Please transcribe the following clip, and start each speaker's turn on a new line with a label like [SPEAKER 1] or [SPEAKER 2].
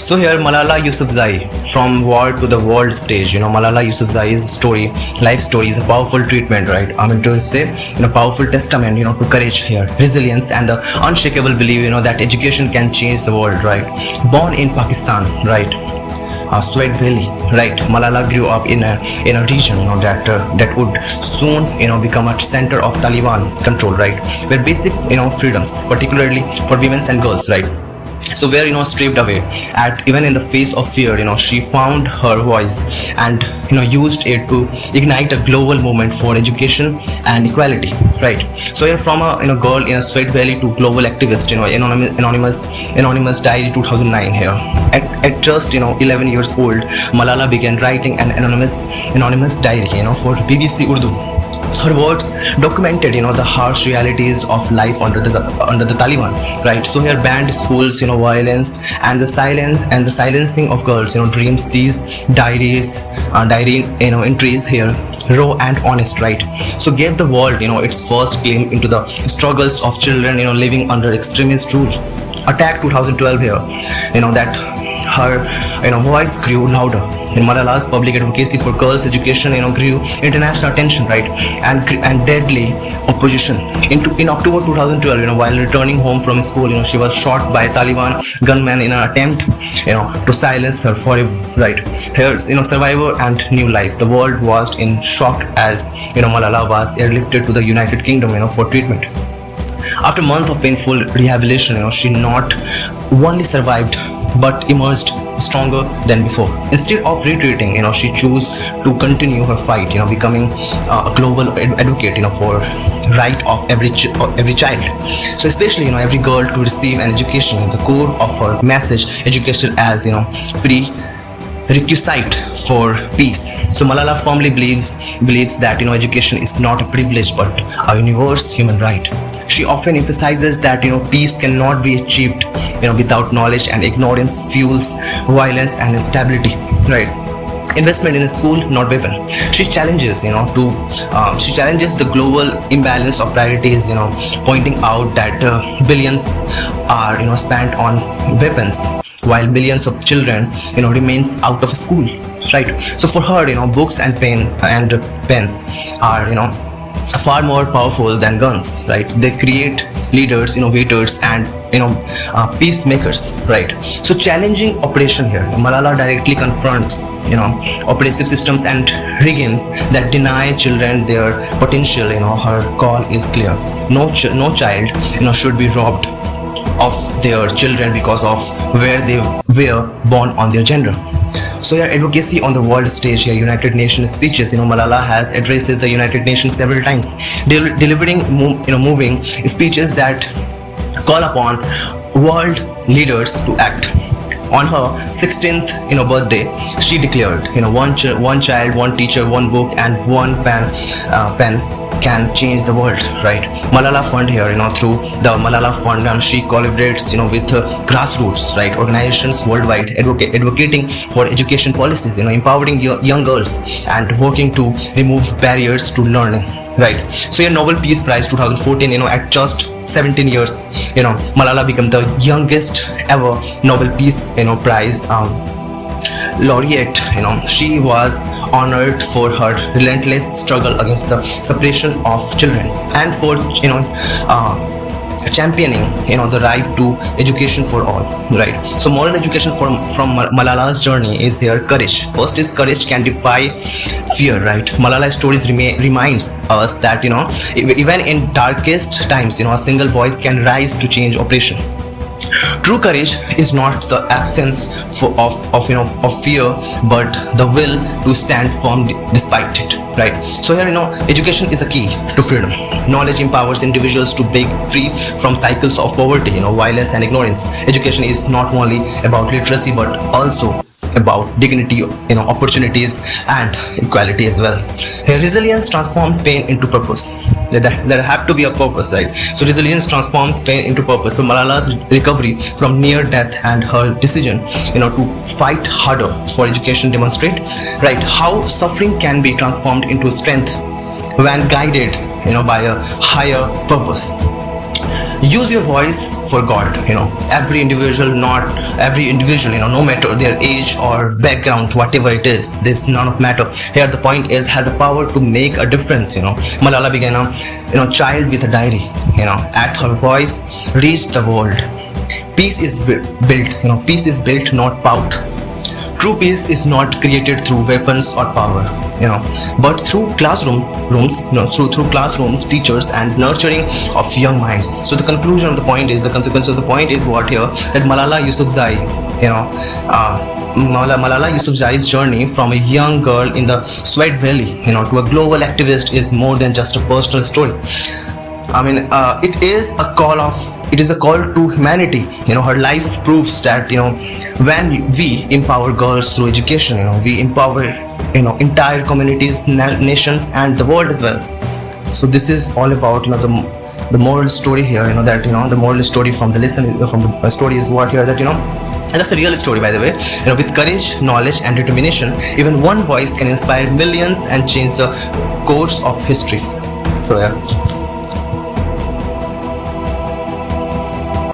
[SPEAKER 1] So here Malala Yousafzai, from war to the world stage, Malala Yousafzai's story, life story is a powerful treatment, right? I mean to say, powerful testament, to courage here, resilience and the unshakable belief, that education can change the world, right? Born in Pakistan, right? Swat Valley, right? Malala grew up in a region, that would soon, become a center of Taliban control, right? Where basic, freedoms, particularly for women and girls, right? So where stripped away at even in the face of fear, she found her voice and used it to ignite a global movement for education and equality, right? So here from a girl in a Swat Valley to global activist, anonymous diary 2009 here. At just 11 years old, Malala began writing an anonymous diary for BBC Urdu. Her words documented the harsh realities of life under the Taliban, right? So here banned schools, violence and the silencing of girls, dreams. These diary entries here, raw and honest, right? So gave the world its first glimpse into the struggles of children living under extremist rule. Attack 2012 here, that her voice grew louder. In Malala's public advocacy for girls' education, grew international attention, right, and deadly opposition. In October 2012, while returning home from school, she was shot by a Taliban gunman in an attempt, to silence her forever, right? Here, survivor and new life. The world was in shock as Malala was airlifted to the United Kingdom, for treatment. After months of painful rehabilitation, she not only survived but emerged stronger than before. Instead of retreating, she chose to continue her fight, becoming a global advocate, for right of every child. So especially, every girl to receive an education. The core of her message, education as prerequisite for peace. So Malala firmly believes that education is not a privilege but a universal human right. She often emphasizes that peace cannot be achieved without knowledge, and ignorance fuels violence and instability, right? Investment in a school, not weapon. She challenges the global imbalance of priorities, pointing out that billions are spent on weapons while millions of children remains out of school, right? So for her, books and pens are far more powerful than guns, right? They create leaders, innovators and peacemakers, right? So challenging oppression here, Malala directly confronts oppressive systems and regimes that deny children their potential. Her call is clear: no child should be robbed of their children because of where they were born on their gender. So your advocacy on the world stage here, United Nations speeches, Malala has addressed the United Nations several times, delivering moving speeches that call upon world leaders to act. On her 16th birthday, she declared one child, one teacher, one book and one pen can change the world, right? Malala Fund here, through the Malala Fund, and she collaborates with grassroots, right, organizations worldwide advocating for education policies, empowering young girls and working to remove barriers to learning, right? So your Nobel Peace Prize 2014, at just 17 years, Malala became the youngest ever Nobel Peace Prize laureate. She was honored for her relentless struggle against the suppression of children and for championing the right to education for all, right? So moral education from Malala's journey is here courage. First is courage can defy fear, right? Malala's stories reminds us that even in darkest times, a single voice can rise to change oppression. True courage is not the absence of fear, but the will to stand firm despite it, right? So here, education is the key to freedom. Knowledge empowers individuals to break free from cycles of poverty, violence and ignorance. Education is not only about literacy, but also about dignity, opportunities and equality as well. Here, resilience transforms pain into purpose. There have to be a purpose, right? So resilience transforms pain into purpose. So Malala's recovery from near death and her decision to fight harder for education demonstrate, right, how suffering can be transformed into strength when guided by a higher purpose. use your voice for God. Every individual, no matter their age or background, whatever it is, this none of matter here. The point is, has the power to make a difference. Malala began a child with a diary. At her voice reached the world. Peace is built. Peace is built, not pout. True peace is not created through weapons or power, but through through classrooms, teachers, and nurturing of young minds. So the conclusion of the point is, the consequence of the point is what here, that Malala Yousafzai, Malala Yousafzai's journey from a young girl in the Swat Valley, to a global activist is more than just a personal story. It is a call to humanity. Her life proves that when we empower girls through education, we empower entire communities, nations, and the world as well. So this is all about the moral story here. That the moral story from the story is what here, that and that's a real story, by the way. With courage, knowledge, and determination, even one voice can inspire millions and change the course of history. So yeah.